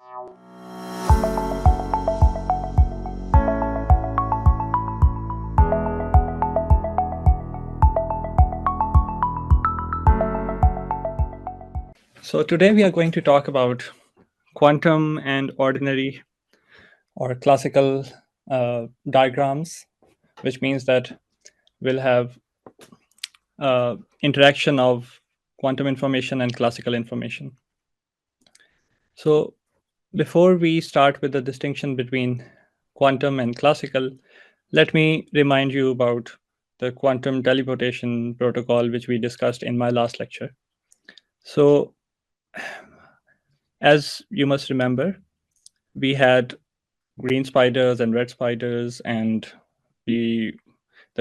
So today we are going to talk about quantum and ordinary or classical diagrams, which means that we'll have interaction of quantum information and classical information. So before we start with the distinction between quantum and classical, let me remind you about the quantum teleportation protocol, which we discussed in my last lecture. So as you must remember, we had green spiders and red spiders, and the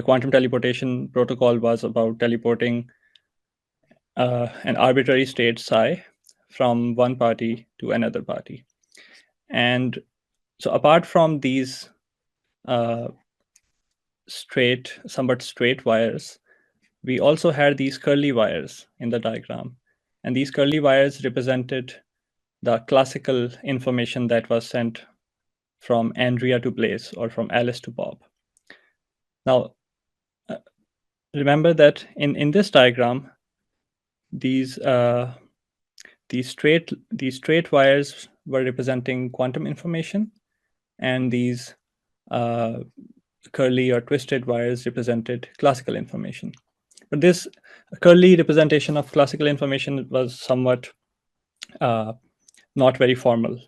quantum teleportation protocol was about teleporting an arbitrary state psi from one party to another party. And so apart from these somewhat straight wires, we also had these curly wires in the diagram. And these curly wires represented the classical information that was sent from Andrea to Blaise or from Alice to Bob. Now, remember that in this diagram, these straight wires were representing quantum information, and these curly or twisted wires represented classical information. But this curly representation of classical information was somewhat not very formal.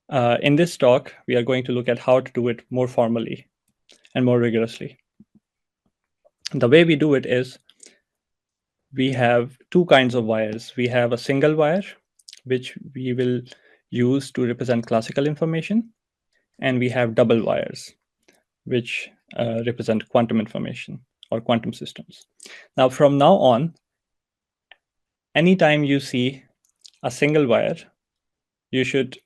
In this talk, we are going to look at how to do it more formally and more rigorously. The way we do it is we have two kinds of wires. We have a single wire, which we will use to represent classical information, and we have double wires, which represent quantum information or quantum systems. Now, from now on, anytime you see a single wire, you should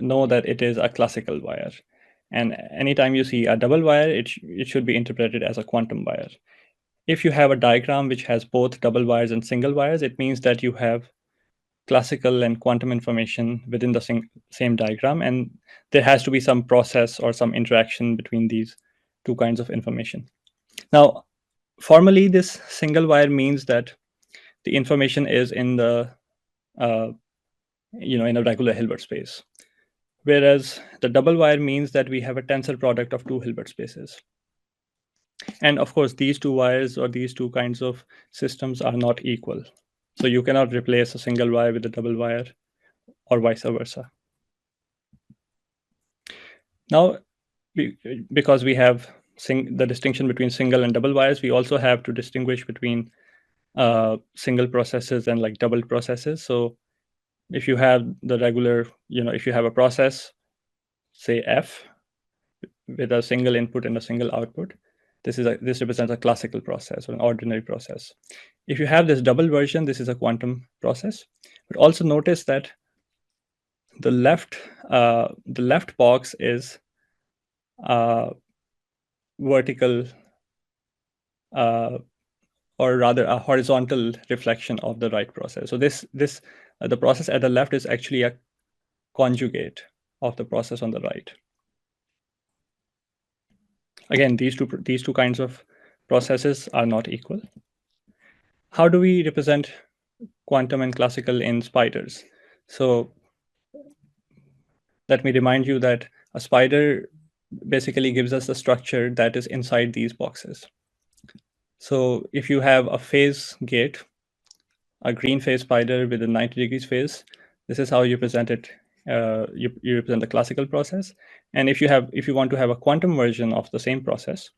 know that it is a classical wire. And anytime you see a double wire, it should be interpreted as a quantum wire. If you have a diagram which has both double wires and single wires, it means that you have classical and quantum information within the same diagram, and there has to be some process or some interaction between these two kinds of information. Now, formally, this single wire means that the information is in the in a regular Hilbert space, whereas the double wire means that we have a tensor product of two Hilbert spaces. And of course, these two wires or these two kinds of systems are not equal. So you cannot replace a single wire with a double wire or vice versa. Now, because we have the distinction between single and double wires, we also have to distinguish between single processes and like double processes. So if you have the regular, if you have a process, say F, with a single input and a single output, this represents a classical process or an ordinary process. If you have this double version, this is a quantum process. But also notice that the left box is vertical, or rather a horizontal reflection of the right process. So the process at the left is actually a conjugate of the process on the right. Again, these two kinds of processes are not equal. How do we represent quantum and classical in spiders? So let me remind you that a spider basically gives us the structure that is inside these boxes. So if you have a phase gate, a green phase spider with a 90 degrees phase, this is how you present it. You represent the classical process. And if you want to have a quantum version of the same process,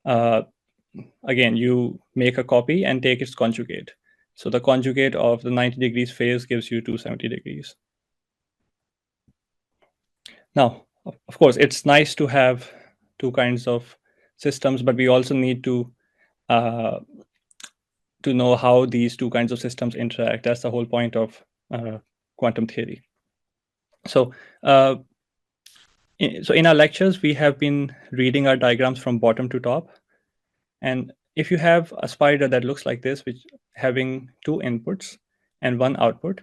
again, you make a copy and take its conjugate. So the conjugate of the 90 degrees phase gives you 270 degrees. Now, of course, it's nice to have two kinds of systems, but we also need to know how these two kinds of systems interact. That's the whole point of quantum theory. So in our lectures, we have been reading our diagrams from bottom to top. And if you have a spider that looks like this, which having two inputs and one output,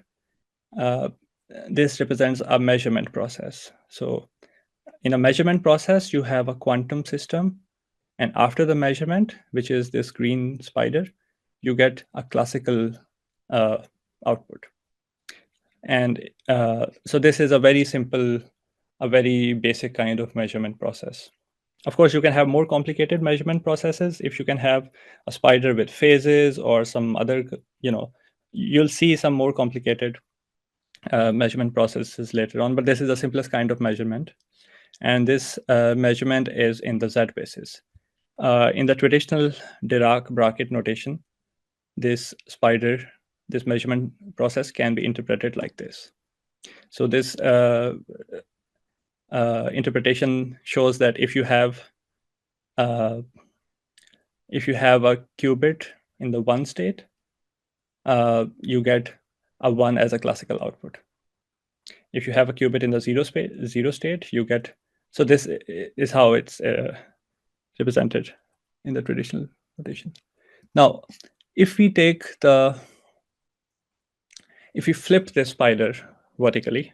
this represents a measurement process. So in a measurement process, you have a quantum system, and after the measurement, which is this green spider, you get a classical output. And so this is a very simple, a very basic kind of measurement process. Of course, you can have more complicated measurement processes. If you can have a spider with phases or some other, you'll see some more complicated measurement processes later on, but this is the simplest kind of measurement. And this measurement is in the Z basis. In the traditional Dirac bracket notation, this measurement process can be interpreted like this. So this interpretation shows that if you have a qubit in the 1 state, you get a 1 as a classical output. If you have a qubit in the 0 state, you get, so this is how it's represented in the traditional notation. Now, if we flip this spider vertically,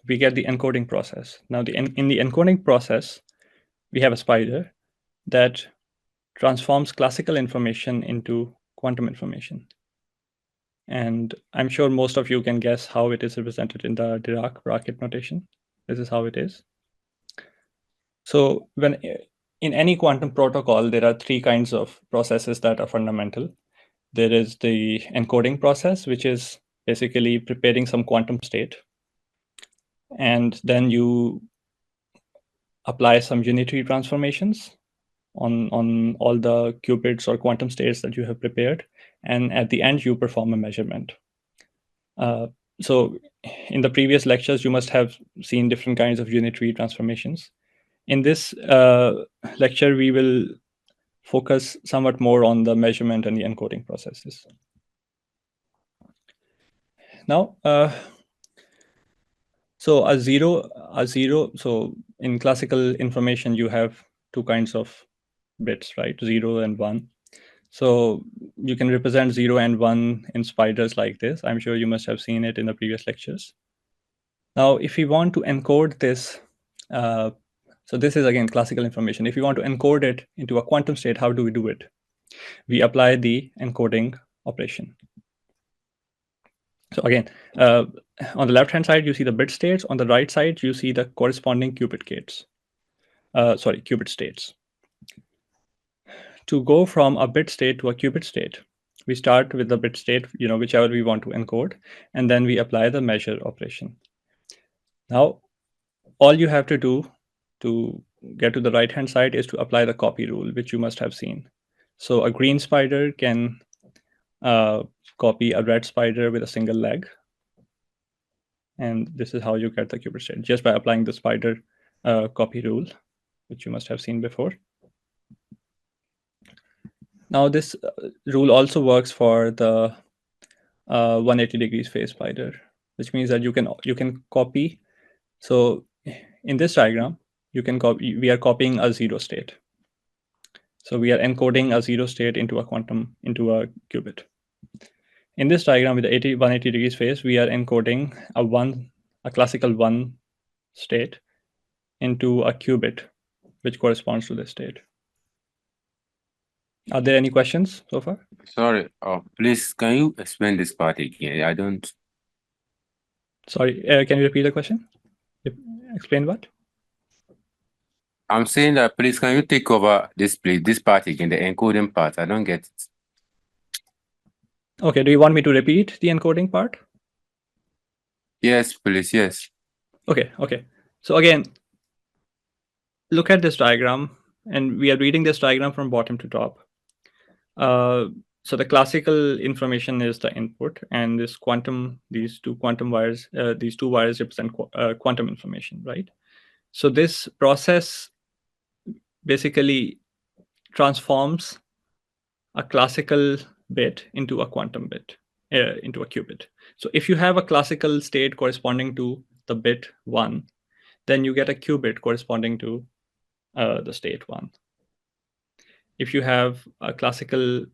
we get the encoding process. Now, in the encoding process, we have a spider that transforms classical information into quantum information. And I'm sure most of you can guess how it is represented in the Dirac bracket notation. This is how it is. So in any quantum protocol, there are 3 kinds of processes that are fundamental. There is the encoding process, which is basically preparing some quantum state. And then you apply some unitary transformations on all the qubits or quantum states that you have prepared. And at the end, you perform a measurement. So in the previous lectures, you must have seen different kinds of unitary transformations. In this lecture, we will focus somewhat more on the measurement and the encoding processes. Now, so so in classical information, you have 2 kinds of bits, right? 0 and 1. So you can represent 0 and 1 in spiders like this. I'm sure you must have seen it in the previous lectures. Now, if we want to encode this, so this is again classical information. If you want to encode it into a quantum state, how do we do it? We apply the encoding operation. So again, on the left-hand side, you see the bit states. On the right side, you see the corresponding qubit gates. Qubit states. To go from a bit state to a qubit state, we start with the bit state, whichever we want to encode, and then we apply the measure operation. Now, all you have to do to get to the right-hand side is to apply the copy rule, which you must have seen. So a green spider can copy a red spider with a single leg. And this is how you get the qubit state, just by applying the spider copy rule, which you must have seen before. Now, this rule also works for the 180 degrees phase spider, which means that you can copy. So in this diagram, we are copying a 0 state. So we are encoding a 0 state into a qubit. In this diagram with the 180 degrees phase, we are encoding a classical 1 state into a qubit, which corresponds to this state. Are there any questions so far? Sorry, please, can you explain this part again? I don't. Sorry, can you repeat the question? Explain what? I'm saying that, please, can you take over this part again, the encoding part? I don't get it. Okay, do you want me to repeat the encoding part? Yes, please, yes. Okay. So again, look at this diagram, and we are reading this diagram from bottom to top. So the classical information is the input, and these two wires represent quantum information, right? So this process basically transforms a classical bit into a quantum bit, into a qubit. So if you have a classical state corresponding to the bit 1, then you get a qubit corresponding to the state 1. If you have a classical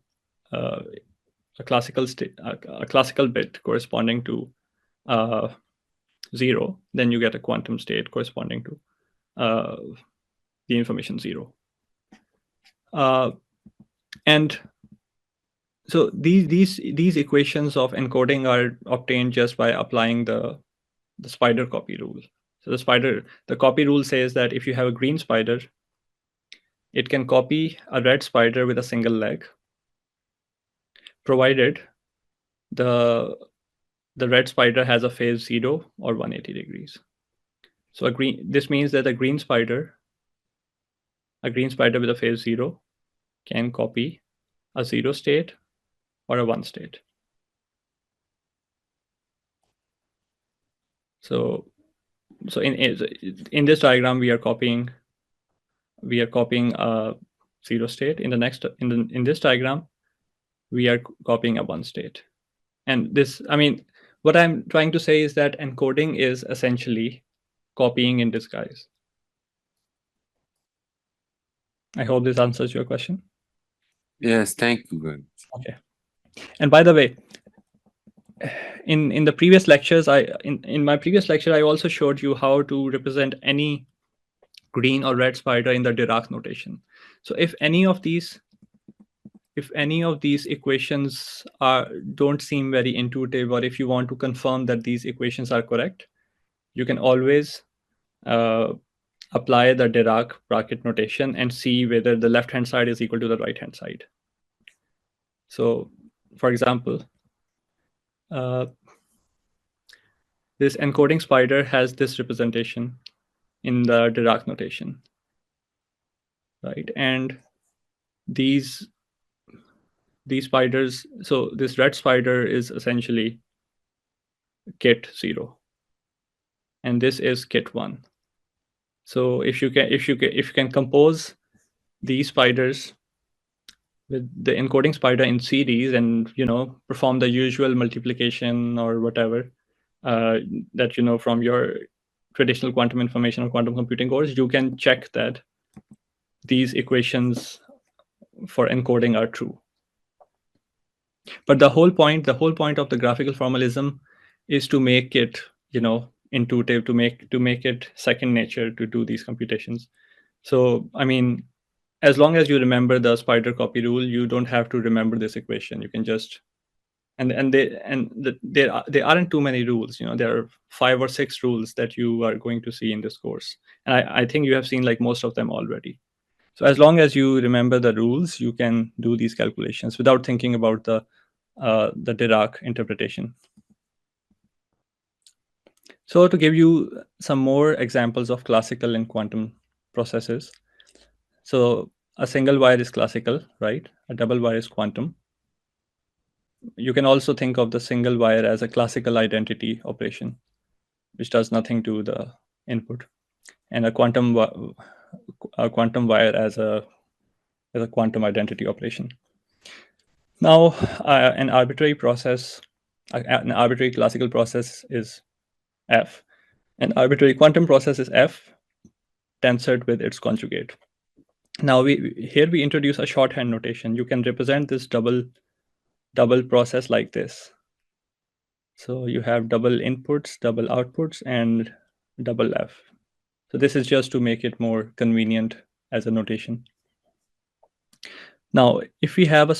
a classical bit corresponding to 0, then you get a quantum state corresponding to the information 0. And so these equations of encoding are obtained just by applying the spider copy rule. So the copy rule says that if you have a green spider, it can copy a red spider with a single leg, provided the red spider has a phase 0 or 180 degrees. So this means that a green spider with a phase 0 can copy a 0 state or a 1 state. So in this diagram, we are copying a 0 state. In this diagram, we are copying a 1 state. And what I'm trying to say is that encoding is essentially copying in disguise. I hope this answers your question. Yes, thank you very much. Okay. And by the way, in the previous lectures, in my previous lecture, I also showed you how to represent any green or red spider in the Dirac notation. So if any of these equations don't seem very intuitive, or if you want to confirm that these equations are correct, you can always apply the Dirac bracket notation and see whether the left-hand side is equal to the right-hand side. So, for example, this encoding spider has this representation in the Dirac notation, right? And these spiders, so this red spider is essentially kit 0, and this is kit 1. So if you can compose these spiders with the encoding spider in series and perform the usual multiplication or whatever that from your traditional quantum information or quantum computing course, you can check that these equations for encoding are true. But the whole point of the graphical formalism is to make it intuitive, to make it second nature to do these computations. So as long as you remember the spider copy rule, you don't have to remember this equation. You can just there aren't too many rules. There are 5 or 6 rules that you are going to see in this course, and I think you have seen like most of them already. So as long as you remember the rules, you can do these calculations without thinking about the Dirac interpretation. So to give you some more examples of classical and quantum processes, so a single wire is classical, right? A double wire is quantum. You can also think of the single wire as a classical identity operation, which does nothing to the input, and a quantum wire as a quantum identity operation. Now, an arbitrary classical process is F. An arbitrary quantum process is F, tensored with its conjugate. Now, here we introduce a shorthand notation. You can represent this double process like this. So you have double inputs, double outputs, and double F. So this is just to make it more convenient as a notation. Now, if we have a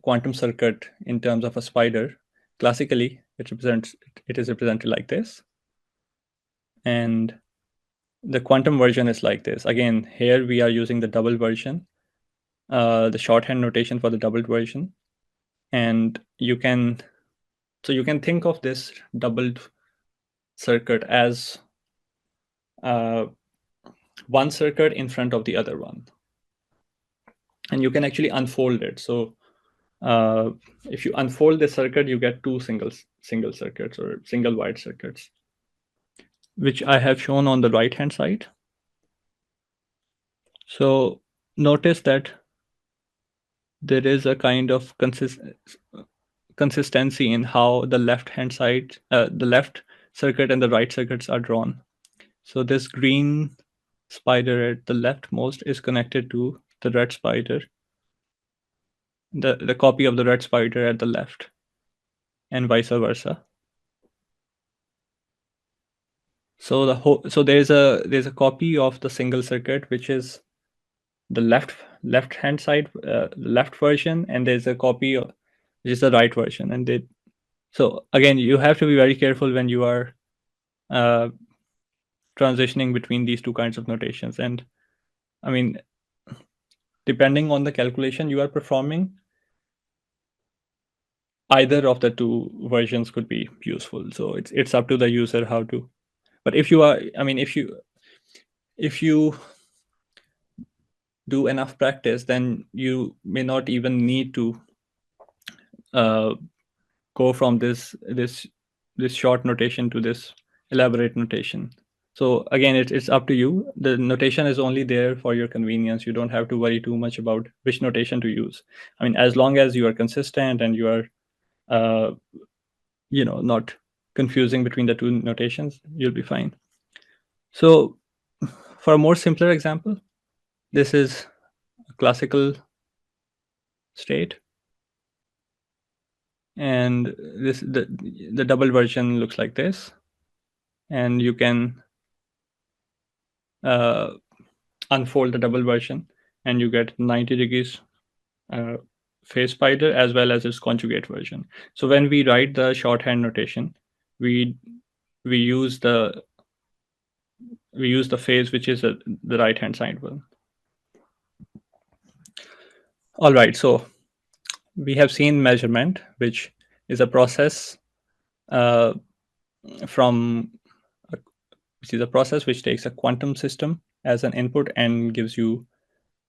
quantum circuit in terms of a spider, classically it is represented like this, and the quantum version is like this. Again, here we are using the double version, the shorthand notation for the doubled version, and you can think of this doubled circuit as one circuit in front of the other one, and you can actually unfold it. So if you unfold the circuit, you get 2 single circuits or single wide circuits, which I have shown on the right hand side. So notice that there is a kind of consistency in how the left hand side, the left circuit and the right circuits are drawn. So this green spider at the leftmost is connected to the red spider the copy of the red spider at the left, and vice versa. So there's a copy of the single circuit, which is the left hand side, left version, and there's a copy of, which is the right version. And so again, you have to be very careful when you are uh, transitioning between these two kinds of notations. And I mean, depending on the calculation you are performing, either of the two versions could be useful. So it's up to the user how to. But if you are, I mean, if you do enough practice, then you may not even need to go from this short notation to this elaborate notation. So again, it's up to you. The notation is only there for your convenience. You don't have to worry too much about which notation to use. I mean, as long as you are consistent and you are not confusing between the two notations, you'll be fine. So for a more simpler example, this is a classical state, and the double version looks like this, and you can unfold the double version and you get 90 degrees phase spider as well as its conjugate version. So when we write the shorthand notation, we use the phase which is the right hand side one. All right, so we have seen measurement, which is a process which is a process which takes a quantum system as an input and gives you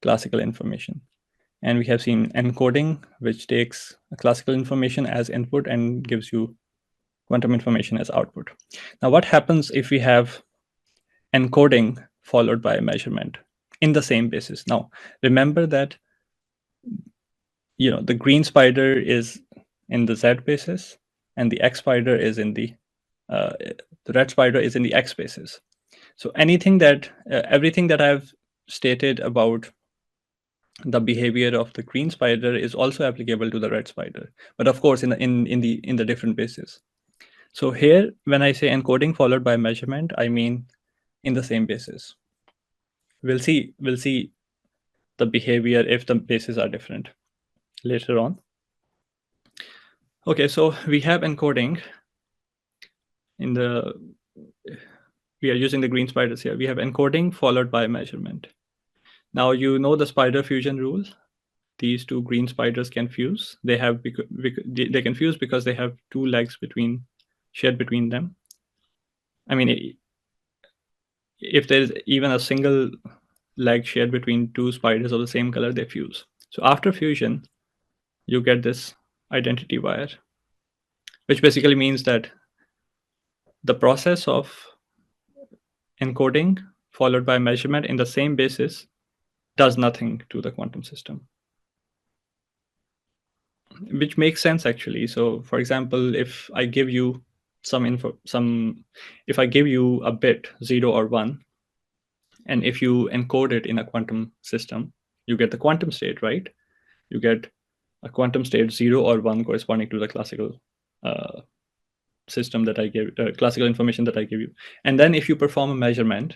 classical information. And we have seen encoding, which takes classical information as input and gives you quantum information as output. Now, what happens if we have encoding followed by measurement in the same basis? Now, remember that the green spider is in the Z basis, and the X spider is in the red spider is in the X basis. So everything that I've stated about the behavior of the green spider is also applicable to the red spider, but of course in the different bases. So here, when I say encoding followed by measurement, I mean in the same basis. We'll see the behavior if the bases are different later on. Okay, so we have encoding we are using the green spiders here. We have encoding followed by measurement. Now you know the spider fusion rule. These two green spiders can fuse. They can fuse because they have two legs shared between them. I mean, if there's even a single leg shared between two spiders of the same color, they fuse. So after fusion, you get this identity wire, which basically means that the process of encoding followed by measurement in the same basis does nothing to the quantum system, which makes sense actually. So for example, if I give you if I give you a bit 0 or 1, and if you encode it in a quantum system, you get the quantum state, right? You get a quantum state 0 or 1 corresponding to the classical system that I gave, classical information that I give you. And then if you perform a measurement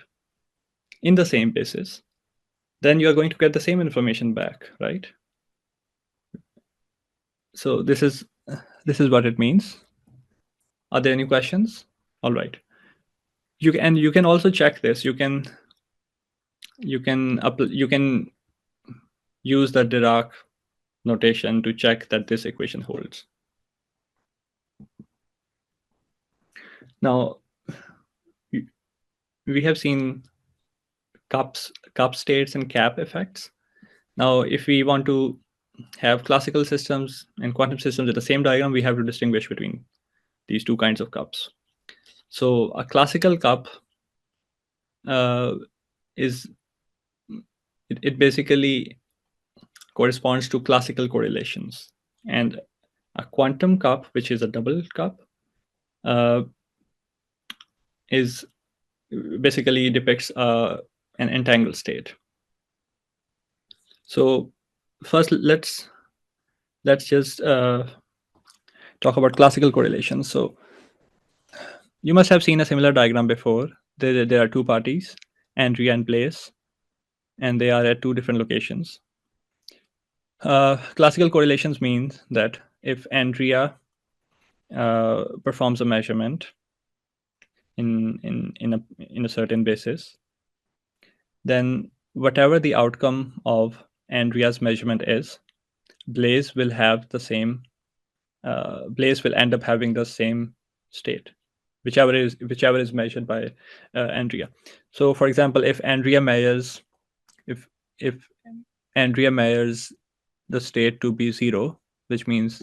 in the same basis, then you are going to get the same information back, right? So this is what it means. Are there any questions? All right. You can also check this. You can use the Dirac notation to check that this equation holds. Now, we have seen cup states and cap effects. Now, if we want to have classical systems and quantum systems at the same diagram, we have to distinguish between these two kinds of cups. So a classical cup it basically corresponds to classical correlations, and a quantum cup, which is a double cup, is basically depicts an entangled state. So first, let's let's just talk about classical correlations. So you must have seen a similar diagram before. There are two parties, Andrea and Blaise, and they are at two different locations. Classical correlations means that if Andrea performs a measurement in a certain basis, then whatever the outcome of Andrea's measurement is, Blaise will have the same. Blaise will end up having the same state, whichever is measured by Andrea. So, for example, if Andrea measures the state to be 0, which means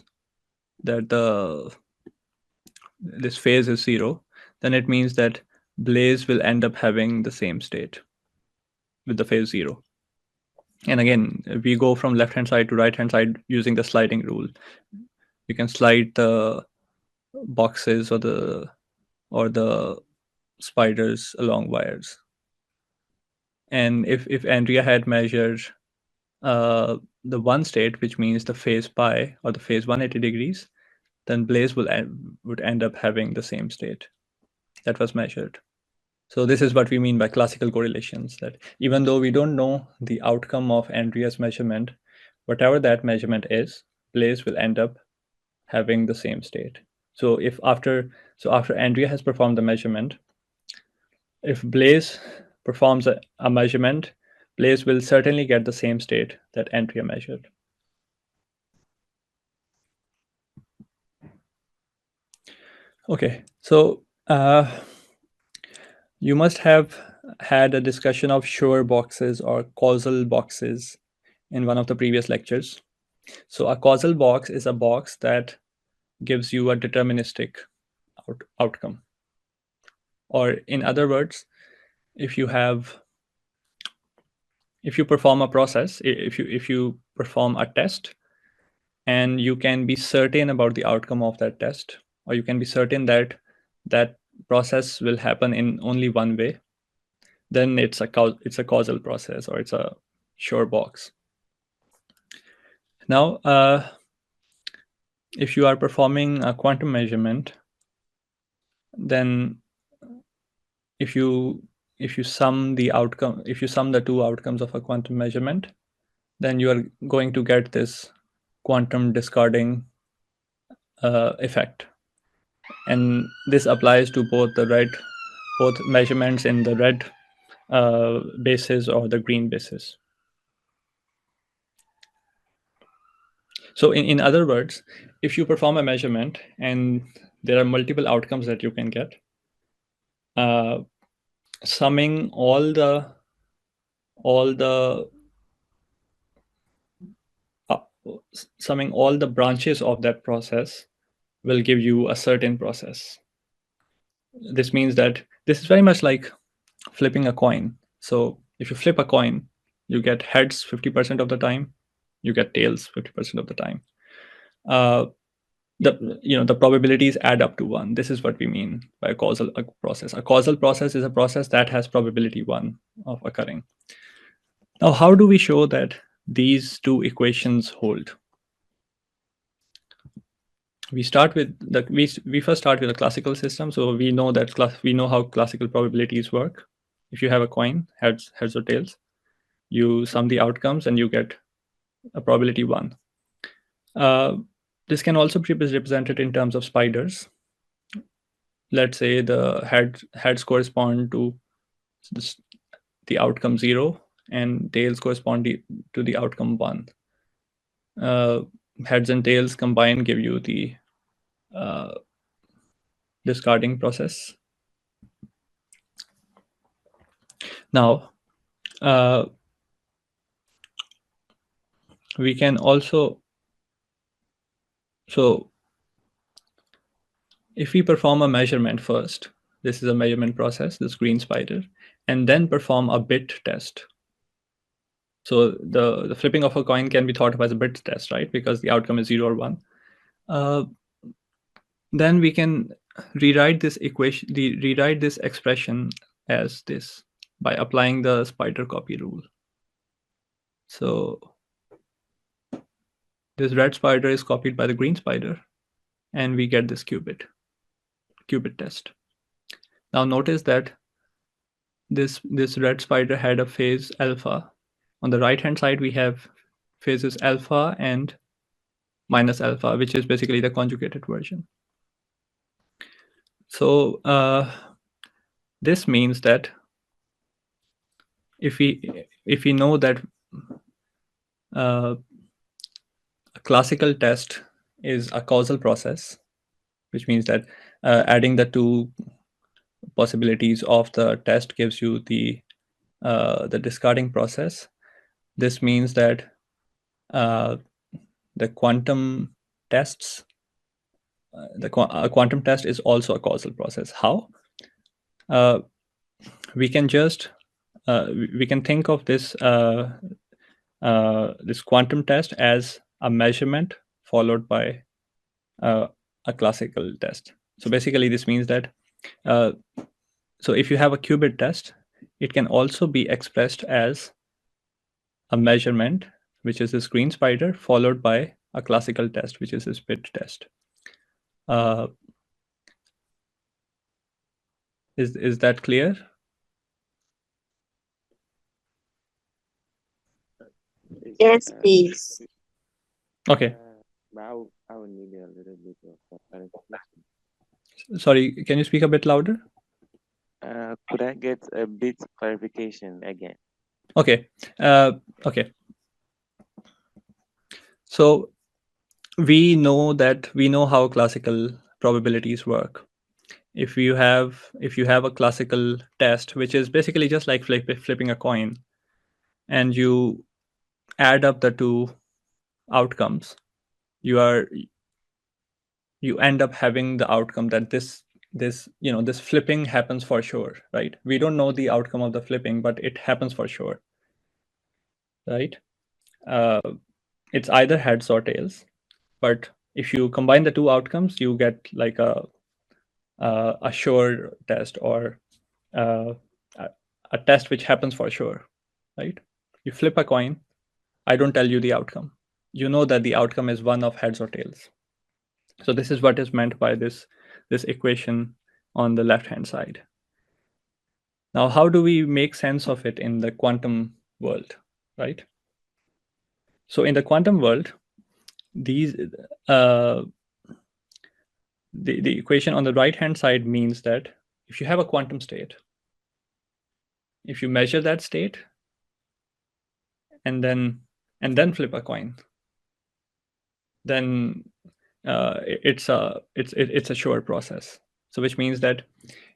that this phase is 0, then it means that Blaise will end up having the same state with the phase 0. And again, we go from left hand side to right hand side using the sliding rule. You can slide the boxes or the spiders along wires. And if Andrea had measured the one state, which means the phase pi or the phase 180 degrees, then Blaise would end up having the same state that was measured. So this is what we mean by classical correlations, that even though we don't know the outcome of Andrea's measurement, whatever that measurement is, Blaise will end up having the same state. So after Andrea has performed the measurement, if Blaise performs a measurement, Blaise will certainly get the same state that Andrea measured. Okay, so you must have had a discussion of Schur boxes or causal boxes in one of the previous lectures. So a causal box is a box that gives you a deterministic outcome. Or in other words, if you perform a process, if you perform a test, and you can be certain about the outcome of that test, or you can be certain that that process will happen in only one way, then it's a causal process, or it's a Schur box. Now, if you are performing a quantum measurement, then if you sum the two outcomes of a quantum measurement, then you are going to get this quantum discarding effect. And this applies to both measurements in the red basis or the green basis. So in other words, if you perform a measurement and there are multiple outcomes that you can get, summing all the branches of that process will give you a certain process. This means that this is very much like flipping a coin. So if you flip a coin, you get heads 50% of the time, you get tails 50% of the time. The probabilities add up to 1. This is what we mean by a causal process. A causal process is a process that has probability 1 of occurring. Now, how do we show that these two equations hold? We start with we first start with a classical system. So we know how classical probabilities work. If you have a coin, heads or tails, you sum the outcomes and you get a probability 1. This can also be represented in terms of spiders. Let's say the heads correspond to the outcome 0 and tails correspond to the outcome 1. Heads and tails combined give you the discarding process. Now, we can also, so if we perform a measurement first, this is a measurement process, this green spider, and then perform a bit test. So the flipping of a coin can be thought of as a bit test, right? Because the outcome is 0 or 1. Then we can rewrite this expression as this by applying the spider copy rule. So this red spider is copied by the green spider, and we get this qubit test. Now notice that this red spider had a phase alpha. On the right hand side, we have phases alpha and minus alpha, which is basically the conjugated version. So this means that if we know that a classical test is a causal process, which means that adding the two possibilities of the test gives you the discarding process. This means that the quantum tests, a quantum test is also a causal process. How? We can just we can think of this this quantum test as a measurement followed by a classical test. So basically, this means that so if you have a qubit test, it can also be expressed as a measurement, which is this green spider, followed by a classical test, which is this bit test. Is that clear? Yes, please. Okay. I would need a little bit of clarification. Sorry, can you speak a bit louder? Could I get a bit clarification again? Okay. Okay. So we know how classical probabilities work. If you have a classical test, which is basically just like flipping a coin, and you add up the two outcomes, you end up having the outcome that this flipping happens for sure, right? We don't know the outcome of the flipping, but it happens for sure, right? It's either heads or tails, but if you combine the two outcomes, you get like a sure test, or a test which happens for sure, right? You flip a coin. I don't tell you the outcome. You know that the outcome is one of heads or tails. So this is what is meant by this equation on the left-hand side. Now, how do we make sense of it in the quantum world, right? So in the quantum world, these the equation on the right-hand side means that if you have a quantum state, if you measure that state and then flip a coin, then it's a sure process. So which means that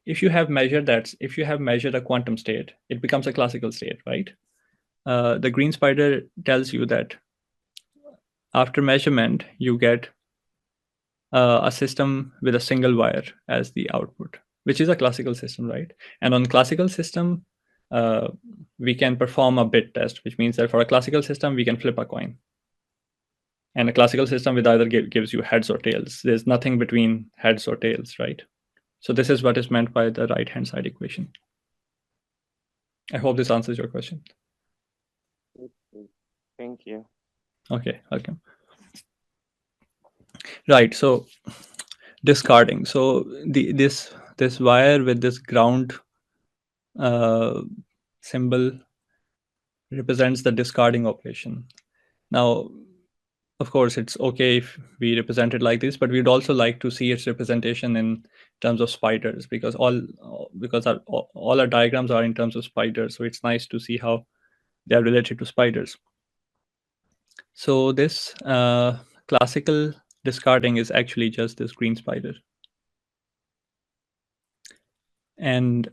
if you have measured a quantum state, it becomes a classical state, right? The green spider tells you that after measurement, you get a system with a single wire as the output, which is a classical system, right? And on classical system, we can perform a bit test, which means that for a classical system, we can flip a coin. And a classical system with either gives you heads or tails. There's nothing between heads or tails, right? So this is what is meant by the right-hand side equation. I hope this answers your question. Thank you. Okay, welcome. Right, so discarding. So this wire with this ground symbol represents the discarding operation. Now, of course, it's okay if we represent it like this, but we'd also like to see its representation in terms of spiders, because all our diagrams are in terms of spiders. So it's nice to see how they are related to spiders. So this classical discarding is actually just this green spider. And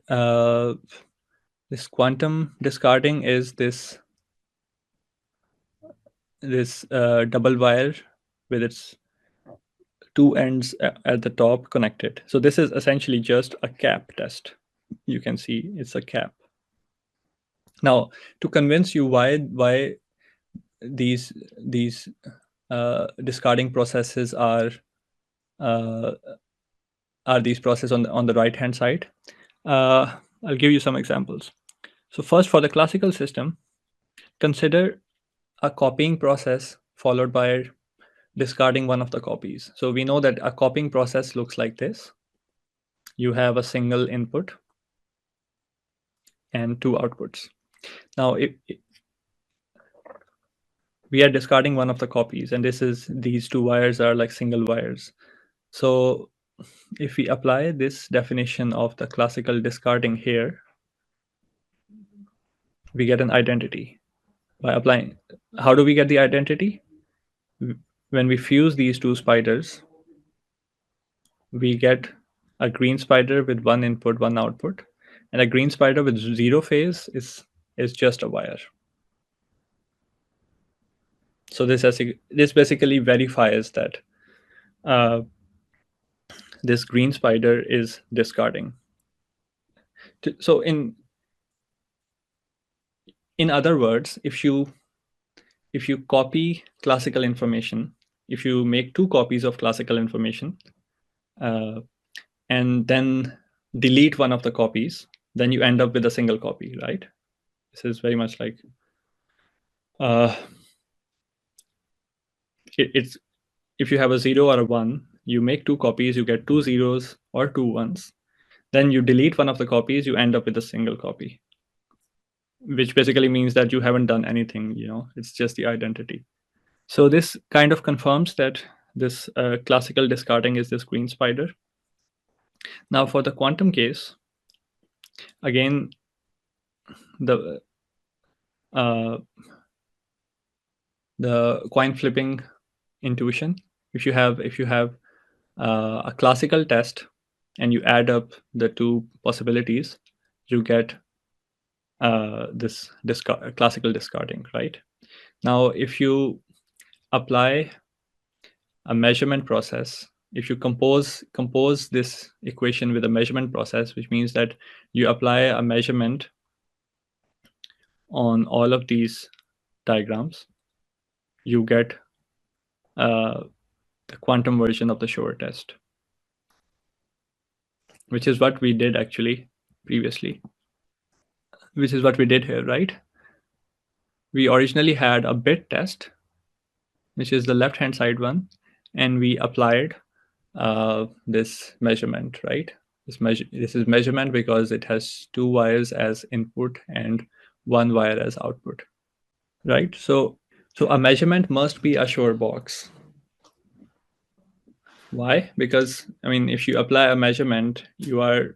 this quantum discarding is this double wire with its two ends at the top connected. So this is essentially just a cap test. You can see it's a cap. Now, to convince you why these discarding processes are these processes on the right hand side, I'll give you some examples. So first, for the classical system, consider a copying process followed by discarding one of the copies. So we know that a copying process looks like this. You have a single input and two outputs. Now, we are discarding one of the copies, and these two wires are like single wires. So if we apply this definition of the classical discarding here, we get an identity by applying. How do we get the identity? When we fuse these two spiders, we get a green spider with one input, one output, and a green spider with 0 phase is just a wire. So this basically verifies that this green spider is discarding. So in other words, if you copy classical information, if you make two copies of classical information, and then delete one of the copies, then you end up with a single copy, right? This is very much like it's if you have a 0 or a 1, you make two copies, you get two zeros or two ones. Then you delete one of the copies, you end up with a single copy, which basically means that you haven't done anything, it's just the identity. So this kind of confirms that this classical discarding is this green spider. Now for the quantum case, again, the coin flipping intuition. If you have a classical test and you add up the two possibilities, you get this classical discarding, right? Now, if you apply a measurement process, if you compose this equation with a measurement process, which means that you apply a measurement on all of these diagrams, you get the quantum version of the Shor test, which is what we did actually previously, which is what we did here, right? We originally had a bit test, which is the left-hand side one, and we applied this measurement, right? This is measurement because it has two wires as input and one wire as output, right? So a measurement must be a Shor box. Why? Because if you apply a measurement, you are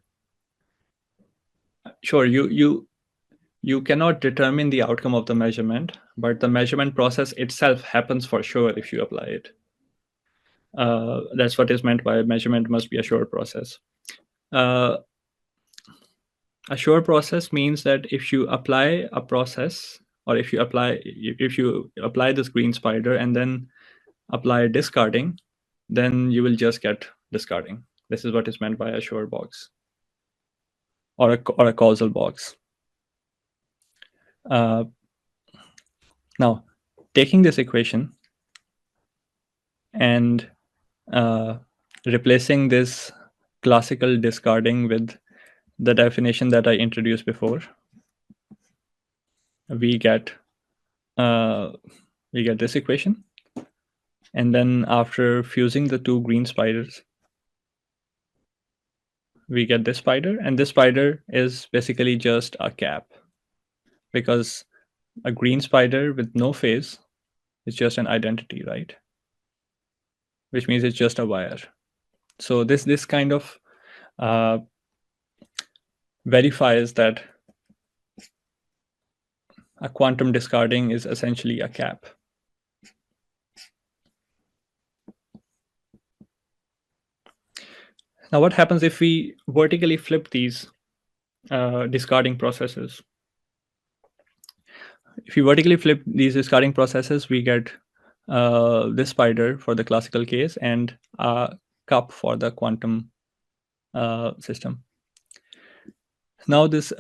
sure you cannot determine the outcome of the measurement, but the measurement process itself happens for sure if you apply it. That's what is meant by measurement must be a Shor process. A Shor process means that if you apply a process, or if you apply this green spider and then apply discarding, then you will just get discarding. This is what is meant by a Shor box or a causal box. Now, taking this equation and replacing this classical discarding with the definition that I introduced before, we get this equation. And then after fusing the two green spiders, we get this spider, and this spider is basically just a cap, because a green spider with no phase is just an identity, right? Which means it's just a wire. So this kind of verifies that a quantum discarding is essentially a cap. Now, what happens if we vertically flip these discarding processes? If you vertically flip these discarding processes, we get this spider for the classical case and a cup for the quantum system. Now this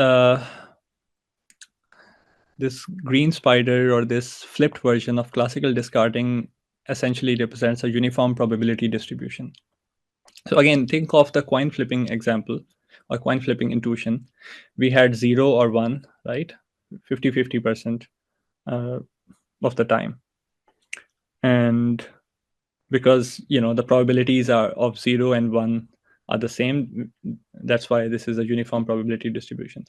green spider, or this flipped version of classical discarding, essentially represents a uniform probability distribution. So again, think of the coin flipping example or coin flipping intuition. We had 0 or 1, right? 50-50% of the time. And because the probabilities are of 0 and 1 are the same. That's why this is a uniform probability distribution.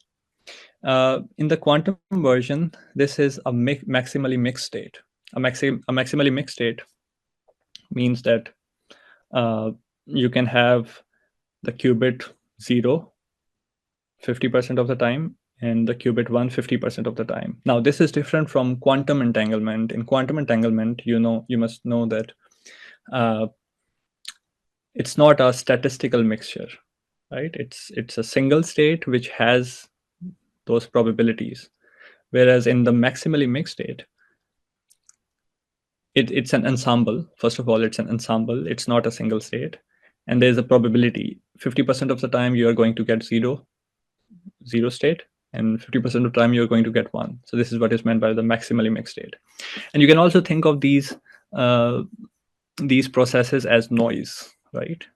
In the quantum version, this is a maximally mixed state. A maximally mixed state means that you can have the qubit 0 50% of the time and the qubit 1 50% of the time. Now this is different from quantum entanglement. In quantum entanglement, you must know that it's not a statistical mixture, right? It's a single state which has those probabilities, whereas in the maximally mixed state, it's an ensemble. First of all, it's an ensemble. It's not a single state, and there's a probability. 50% of the time you are going to get zero state, and 50% of the time you're going to get 1. So this is what is meant by the maximally mixed state. And you can also think of these processes as noise, right?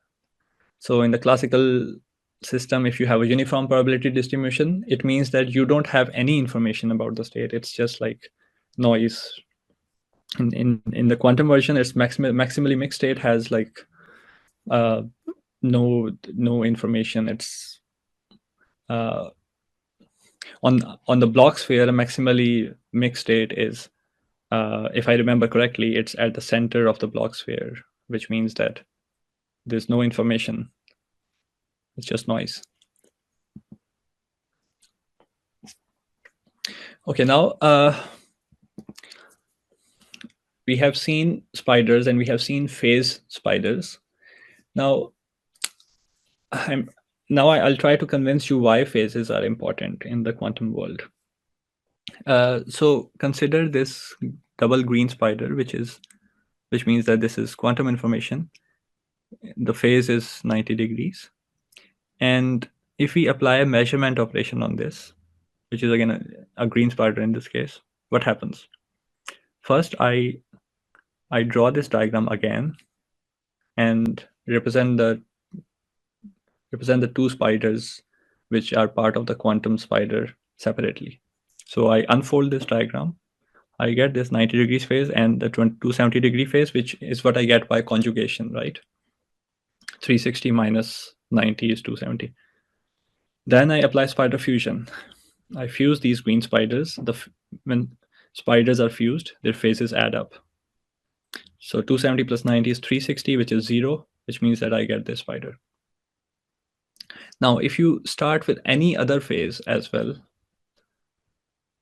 So in the classical system, if you have a uniform probability distribution, it means that you don't have any information about the state. It's just like noise. In the quantum version, it's maximally mixed state has like no information. It's on the Bloch sphere, a maximally mixed state is, if I remember correctly, it's at the center of the Bloch sphere, which means that there's no information. It's just noise. Okay, now we have seen spiders and we have seen phase spiders. Now, I'll try to convince you why phases are important in the quantum world. So consider this double green spider, which means that this is quantum information. The phase is 90 degrees. And if we apply a measurement operation on this, which is again a green spider in this case, what happens? First, I draw this diagram again and represent the two spiders which are part of the quantum spider separately. So I unfold this diagram. I get this 90 degrees phase and the 270 degree phase, which is what I get by conjugation, right? 360 minus 90 is 270. Then I apply spider fusion. I fuse these green spiders. When spiders are fused, their phases add up. So 270 plus 90 is 360, which is 0, which means that I get this spider. Now, if you start with any other phase as well,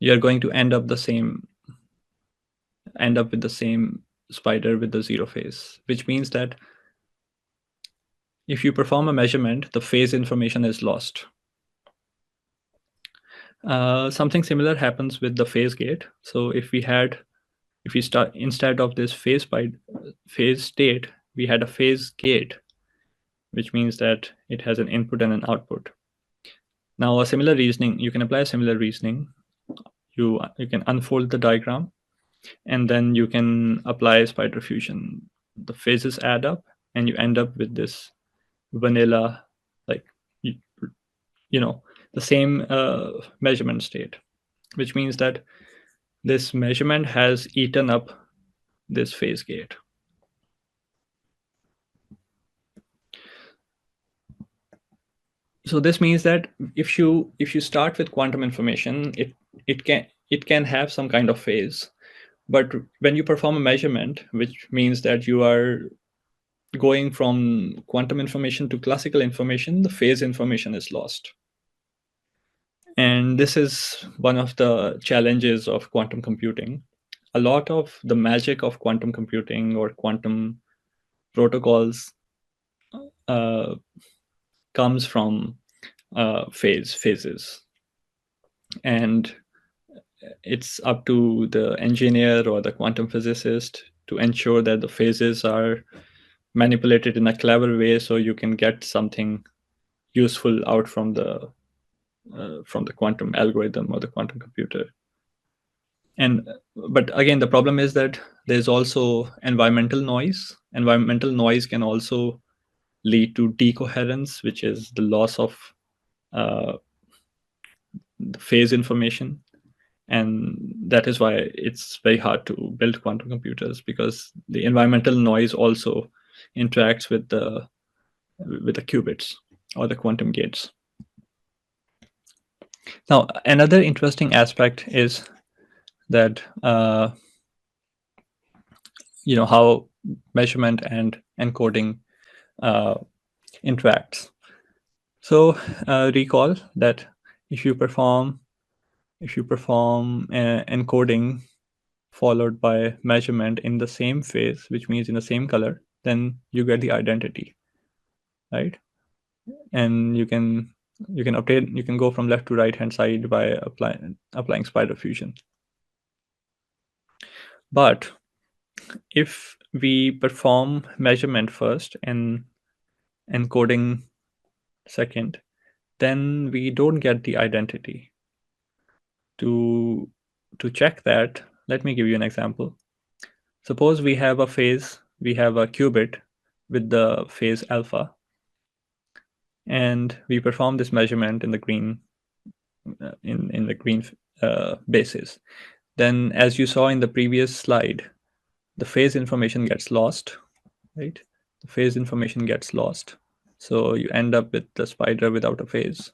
you're going to end up with the same spider with the 0 phase, which means that if you perform a measurement, the phase information is lost. Something similar happens with the phase gate. So if we start, instead of this phase state, we had a phase gate, which means that it has an input and an output. Now, you can apply a similar reasoning. You can unfold the diagram, and then you can apply spider fusion. The phases add up, and you end up with this vanilla, like the same measurement state, which means that this measurement has eaten up this phase gate. So this means that if you start with quantum information, it can have some kind of phase, but when you perform a measurement, which means that you are going from quantum information to classical information, the phase information is lost. And this is one of the challenges of quantum computing. A lot of the magic of quantum computing or quantum protocols comes from phases. And it's up to the engineer or the quantum physicist to ensure that the phases are manipulated in a clever way so you can get something useful out from the quantum algorithm or the quantum computer. But again, the problem is that there's also environmental noise. Environmental noise can also lead to decoherence, which is the loss of the phase information. And that is why it's very hard to build quantum computers, because the environmental noise also interacts with the qubits or the quantum gates. Now, another interesting aspect is that how measurement and encoding interacts. So recall that if you perform encoding followed by measurement in the same phase, which means in the same color, then you get the identity, right? And you can go from left to right hand side by applying spider fusion. But if we perform measurement first and encoding second, then we don't get the identity. To check that, let me give you an example. Suppose we have a qubit with the phase alpha, and we perform this measurement in the green basis. Then, as you saw in the previous slide, the phase information gets lost, right? The phase information gets lost. So you end up with the spider without a phase.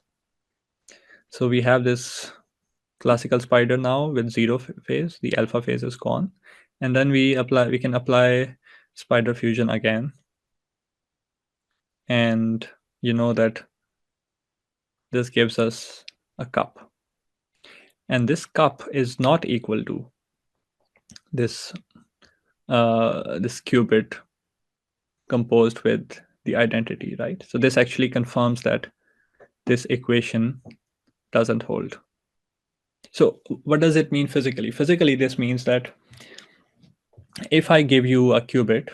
So we have this classical spider now with 0 phase. The alpha phase is gone. And then we can apply spider fusion again. And you know that this gives us a cup. And this cup is not equal to this qubit composed with the identity, right? So this actually confirms that this equation doesn't hold. So what does it mean physically? Physically, this means that if I give you a qubit,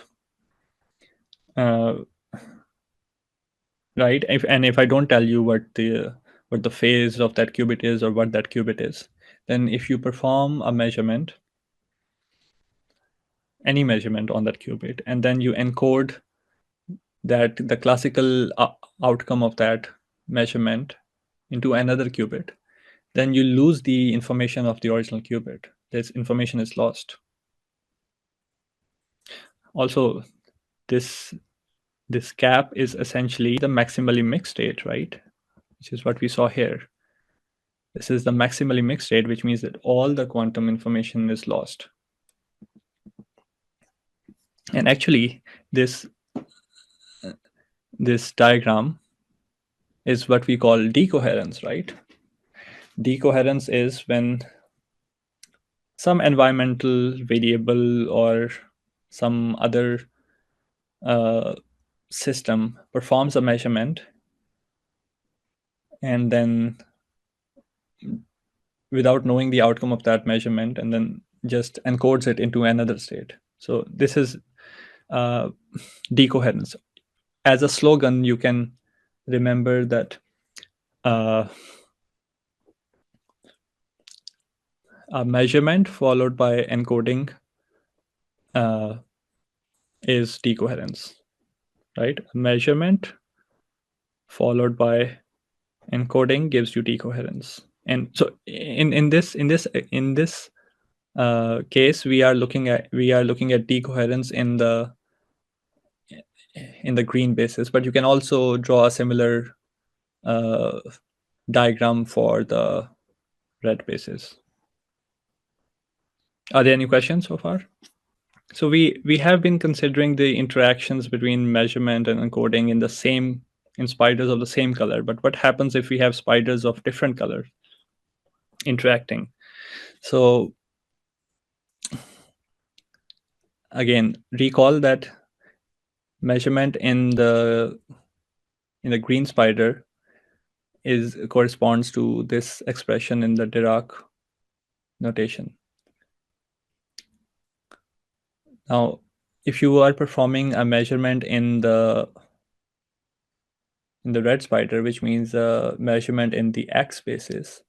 right, if I don't tell you what the phase of that qubit is or what that qubit is, then if you perform a measurement, any measurement on that qubit, and then you encode that the classical outcome of that measurement into another qubit, then you lose the information of the original qubit. This information is lost. Also, this gap is essentially the maximally mixed state, right? Which is what we saw here. This is the maximally mixed state, which means that all the quantum information is lost. And actually, this diagram is what we call decoherence, right? Decoherence is when some environmental variable or some other system performs a measurement and then, without knowing the outcome of that measurement, and then just encodes it into another state. So this is decoherence. As a slogan, you can remember that a measurement followed by encoding is decoherence, right? A measurement followed by encoding gives you decoherence. And so in this case, we are looking at decoherence in the green basis, but you can also draw a similar diagram for the red basis. Are there any questions so far? So we have been considering the interactions between measurement and encoding in spiders of the same color. But what happens if we have spiders of different colors interacting? So again, recall that measurement in the green spider corresponds to this expression in the Dirac notation. Now, if you are performing a measurement in the red spider, which means a measurement in the x basis,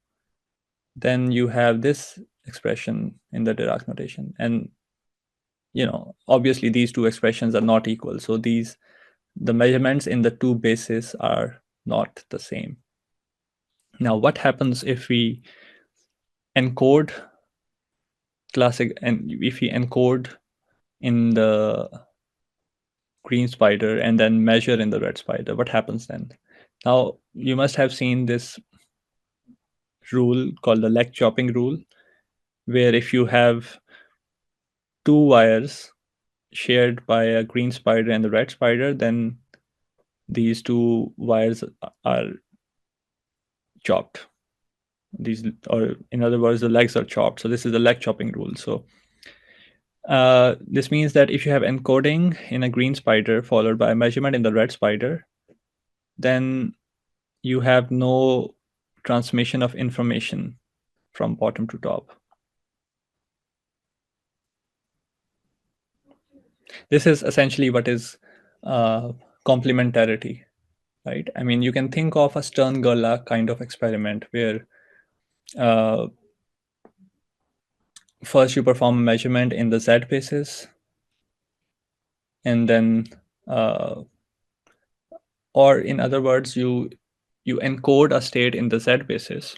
then you have this expression in the Dirac notation. And obviously these two expressions are not equal. So the measurements in the two bases are not the same. Now, what happens if we encode classic, and if we encode in the green spider and then measure in the red spider, what happens then? Now, you must have seen this rule called the leg chopping rule, where if you have two wires shared by a green spider and the red spider, then these two wires are chopped. These, or in other words, the legs are chopped. So this is the leg chopping rule. So this means that if you have encoding in a green spider followed by a measurement in the red spider, then you have no transmission of information from bottom to top. This is essentially what is complementarity, right? I mean, you can think of a Stern-Gerlach kind of experiment where first you perform a measurement in the Z basis, and then, or in other words, you encode a state in the Z basis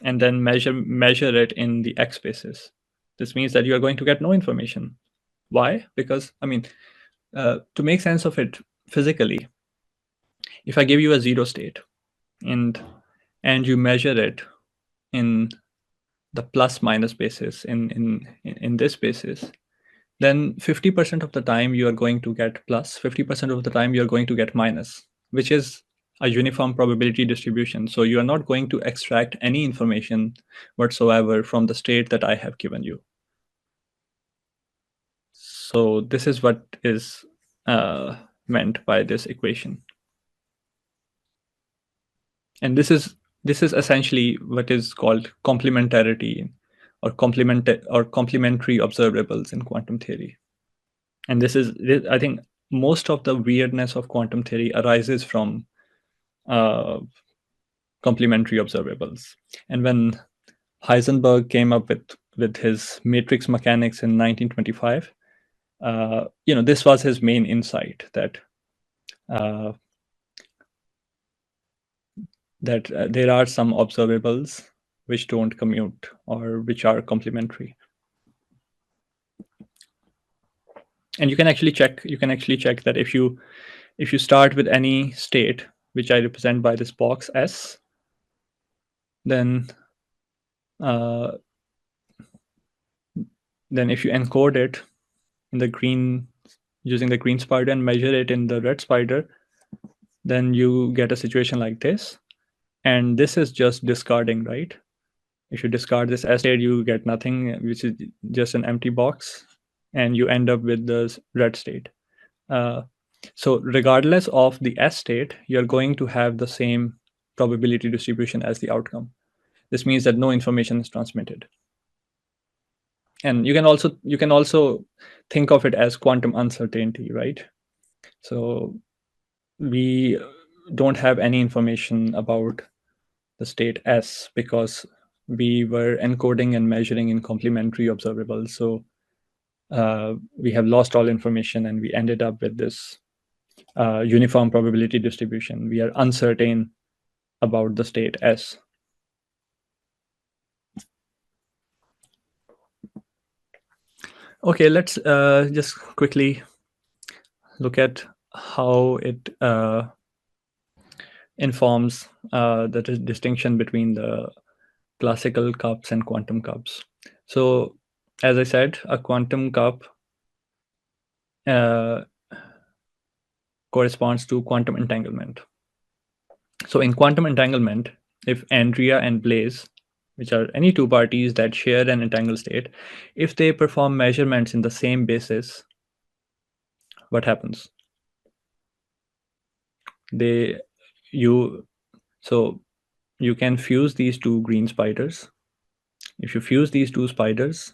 and then measure it in the X basis. This means that you are going to get no information. Why? Because, I mean, to make sense of it physically, if I give you a zero state and you measure it in the plus minus basis in this basis, then 50% of the time you are going to get plus, 50% of the time you are going to get minus, which is a uniform probability distribution. So you are not going to extract any information whatsoever from the state that I have given you. So this is what is meant by this equation. And this is essentially what is called complementarity or complementary observables in quantum theory. And this is, I think, most of the weirdness of quantum theory arises from complementary observables. And when Heisenberg came up with his matrix mechanics in 1925, this was his main insight, that there are some observables which don't commute or which are complementary. And you can actually check that if you start with any state, which I represent by this box S, then if you encode it in the green, using the green spider, and measure it in the red spider, then you get a situation like this. And this is just discarding, right? If you discard this S state, you get nothing, which is just an empty box, and you end up with the red state. So regardless of the S state, you're going to have the same probability distribution as the outcome. This means that no information is transmitted. And you can also think of it as quantum uncertainty, right? So we don't have any information about the state S because we were encoding and measuring in complementary observables. So we have lost all information and we ended up with this uniform probability distribution. We are uncertain about the state S. Okay, let's just quickly look at how it informs the distinction between the classical cups and quantum cups. So, as I said, a quantum cup corresponds to quantum entanglement. So in quantum entanglement, if Andrea and Blaise, which are any two parties that share an entangled state, if they perform measurements in the same basis, what happens? So you can fuse these two green spiders. If you fuse these two spiders,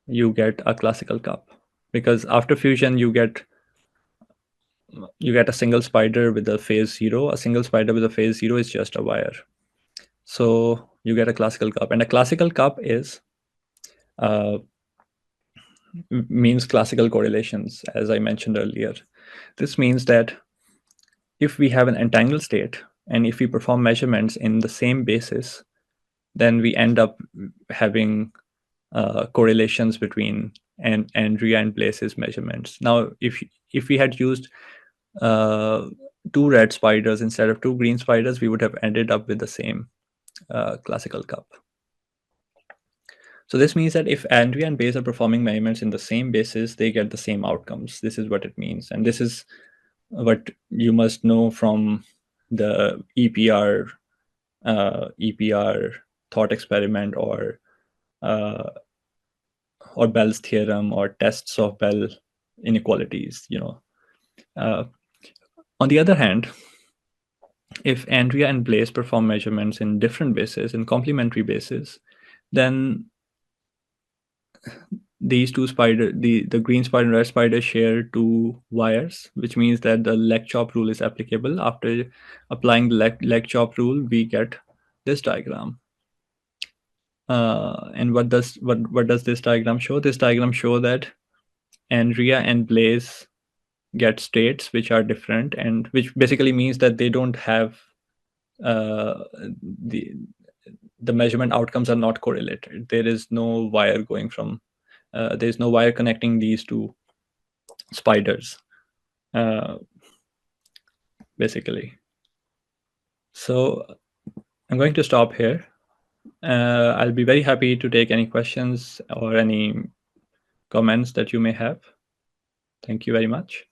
you get a classical cup, because after fusion you get a single spider with a phase 0. A single spider with a phase 0 is just a wire. So you get a classical cup, and a classical cup is means classical correlations, as I mentioned earlier. This means that if we have an entangled state and if we perform measurements in the same basis, then we end up having correlations between Andrea and Blaze's measurements. Now, if we had used 2 red spiders instead of 2 green spiders, we would have ended up with the same classical cup. So this means that if Andrea and Blaze are performing measurements in the same basis, they get the same outcomes. This is what it means. And this is what you must know from the EPR thought experiment or Bell's theorem or tests of Bell inequalities. On the other hand, if Andrea and Blaze perform measurements in different bases, in complementary bases, then these two the green spider and red spider share 2 wires, which means that the leg chop rule is applicable. After applying the leg chop rule, we get this diagram. And what does this diagram show? This diagram show that Andrea and Blaze get states which are different, and which basically means that they don't have the measurement outcomes are not correlated. There is no wire going from there's no wire connecting these two spiders, basically. So I'm going to stop here. I'll be very happy to take any questions or any comments that you may have. Thank you very much.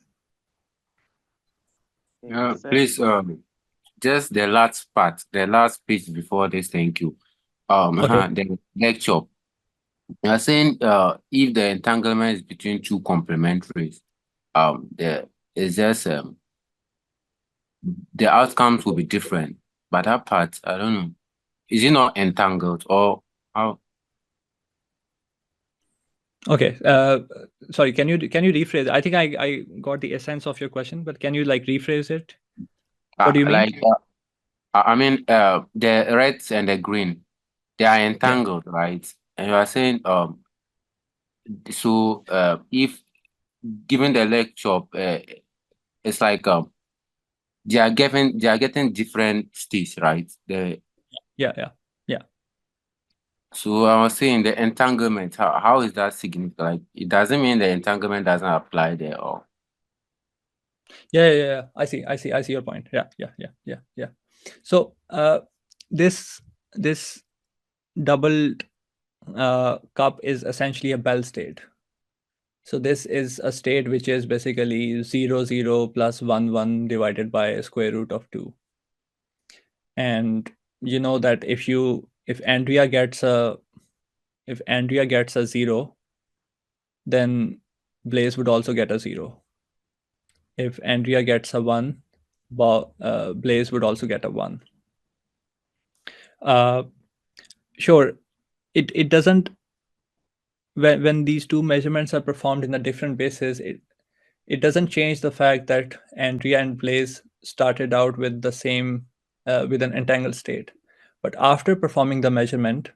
Please, just the last part, the last page before this. Thank you. Okay. The lecture. You are saying if the entanglement is between 2 complementaries, there is just the outcomes will be different. But that part, I don't know. Is it not entangled or how? Okay. Sorry. Can you rephrase? I think I got the essence of your question, but can you like rephrase it? What do you mean? Like, I mean, the reds and the green, they are entangled, right? And you are saying so if given the lecture, it's like they are getting different states, right? Yeah. So I was saying the entanglement, how is that significant? Like, it doesn't mean the entanglement doesn't apply there or Yeah. I see your point. Yeah. So this doubled cup is essentially a Bell state. So this is a state which is basically 0, 0 plus 1, 1 divided by square root of 2. And you know that if Andrea gets a 0, then Blaze would also get a 0. If Andrea gets a 1, Blaze would also get a 1. Sure, it doesn't, when these two measurements are performed in a different basis, it doesn't change the fact that Andrea and Blaze started out with the same with an entangled state, but after performing the measurement,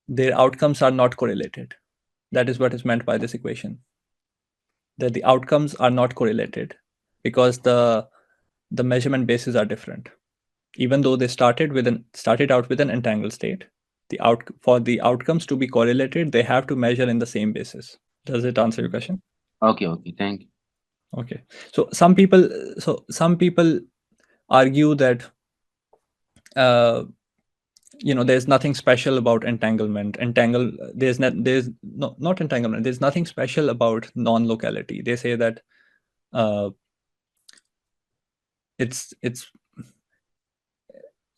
their outcomes are not correlated. That is what is meant by this equation, that the outcomes are not correlated because the measurement bases are different. Even though they started out with an entangled state, for the outcomes to be correlated, they have to measure in the same basis. Does it answer your question? Okay, thank you. Okay. So some people argue that there's nothing special about entanglement. There's nothing special about non-locality. They say that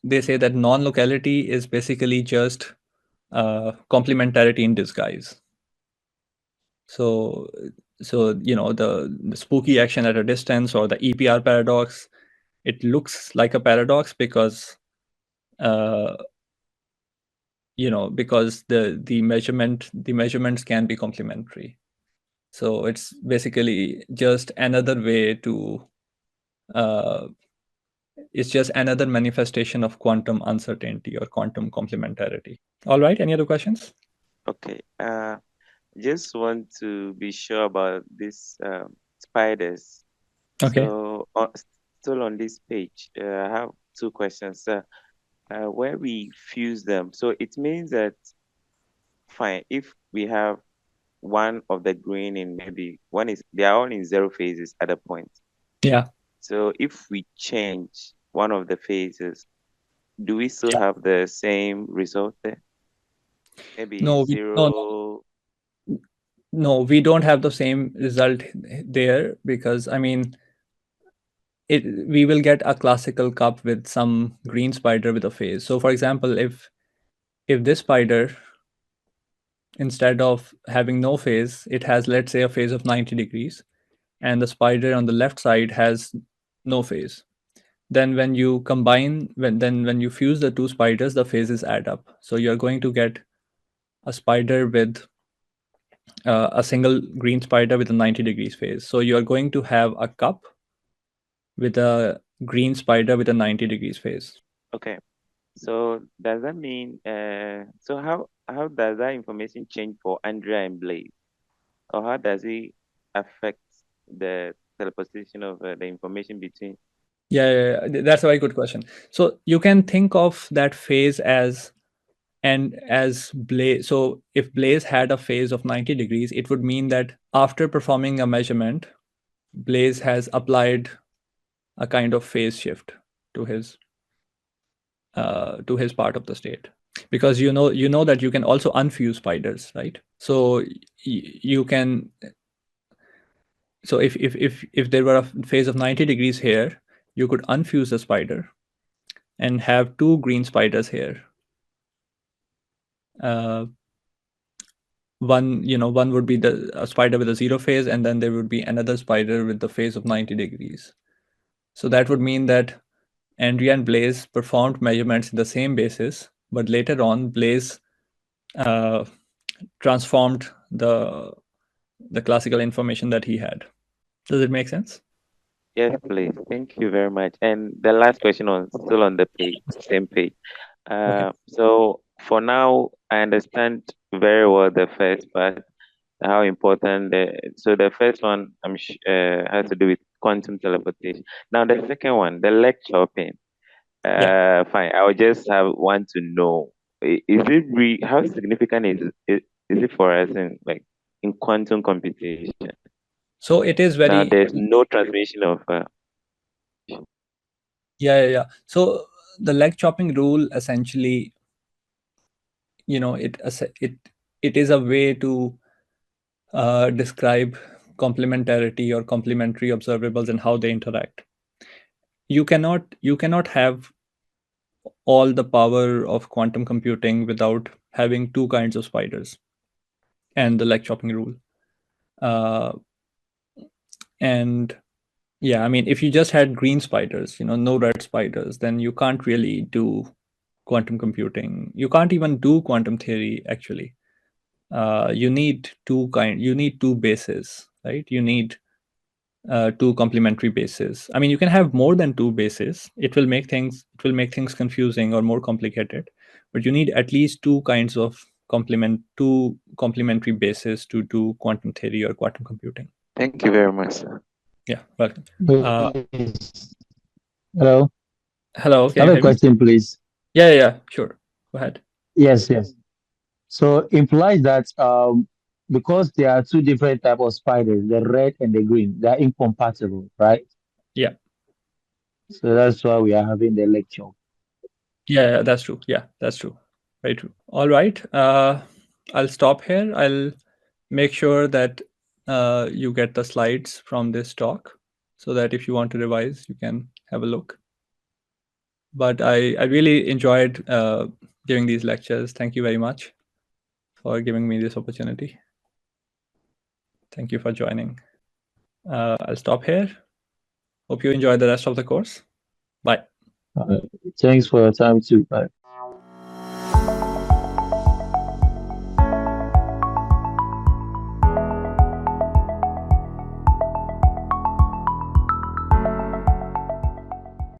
they say that non-locality is basically just complementarity in disguise. So the spooky action at a distance, or the EPR paradox, it looks like a paradox because because the measurements can be complementary. So it's basically just another way to it's just another manifestation of quantum uncertainty or quantum complementarity. All right, any other questions? Okay. Just want to be sure about these spiders. Okay. So still on this page, I have 2 questions. where we fuse them. So it means that, fine, if we have one of the green in maybe they are all in zero phases at a point. Yeah. So if we change one of the phases, do we still have the same result there? Maybe No, zero. no, we don't have the same result there, because I mean, we will get a classical cup with some green spider with a phase. So for example, if this spider, instead of having no phase, it has, let's say, a phase of 90 degrees, and the spider on the left side has no phase, then when you combine, when you fuse the two spiders, the phases add up. So you're going to get a spider with a single green spider with a 90 degrees phase. So you're going to have a cup with a green spider with a 90 degrees phase. Okay. So does that mean so how does that information change for Andrea and Blaze? Or how does it affect the teleportation of the information between? Yeah, that's a very good question. So you can think of that phase as Blaze. So if Blaze had a phase of 90 degrees, it would mean that after performing a measurement, Blaze has applied a kind of phase shift to his part of the state, because you know that you can also unfuse spiders, right? So you can, so if there were a phase of 90 degrees here, you could unfuse the spider and have two green spiders here. One would be a spider with a zero phase, and then there would be another spider with the phase of 90 degrees. So that would mean that Andrea and Blaze performed measurements in the same basis, but later on Blaze transformed the classical information that he had. Does it make sense? Yes, please. Thank you very much. And the last question still on the page, same page. Okay. So for now, I understand very well the first part, how important so the first one has to do with quantum teleportation. Now the second one, the leg chopping. Fine. I would just want to know, is it how significant is it for us in quantum computation? So it is Now very, there's no transmission of yeah. So the leg chopping rule essentially, it is a way to describe complementarity or complementary observables and how they interact. You cannot have all the power of quantum computing without having two kinds of spiders and the leg chopping rule. And yeah, I mean, if you just had green spiders, no red spiders, then you can't really do quantum computing. You can't even do quantum theory, actually. You need two bases, right? You need two complementary bases. I mean, you can have more than two bases. It will make things confusing or more complicated, but you need at least two kinds of two complementary bases to do quantum theory or quantum computing. Thank you very much, sir. Yeah, welcome. Hello. Hello. I have a question, please. Yeah, sure. Go ahead. Yes. So implies that because there are two different types of spiders, the red and the green, they are incompatible, right? Yeah. So that's why we are having the lecture. Yeah, that's true. Yeah, that's true. Very true. All right. I'll stop here. I'll make sure that you get the slides from this talk, so that if you want to revise, you can have a look. But I really enjoyed giving these lectures. Thank you very much for giving me this opportunity. Thank you for joining. I'll stop here. Hope you enjoy the rest of the course. Bye. Thanks for your time too. Bye.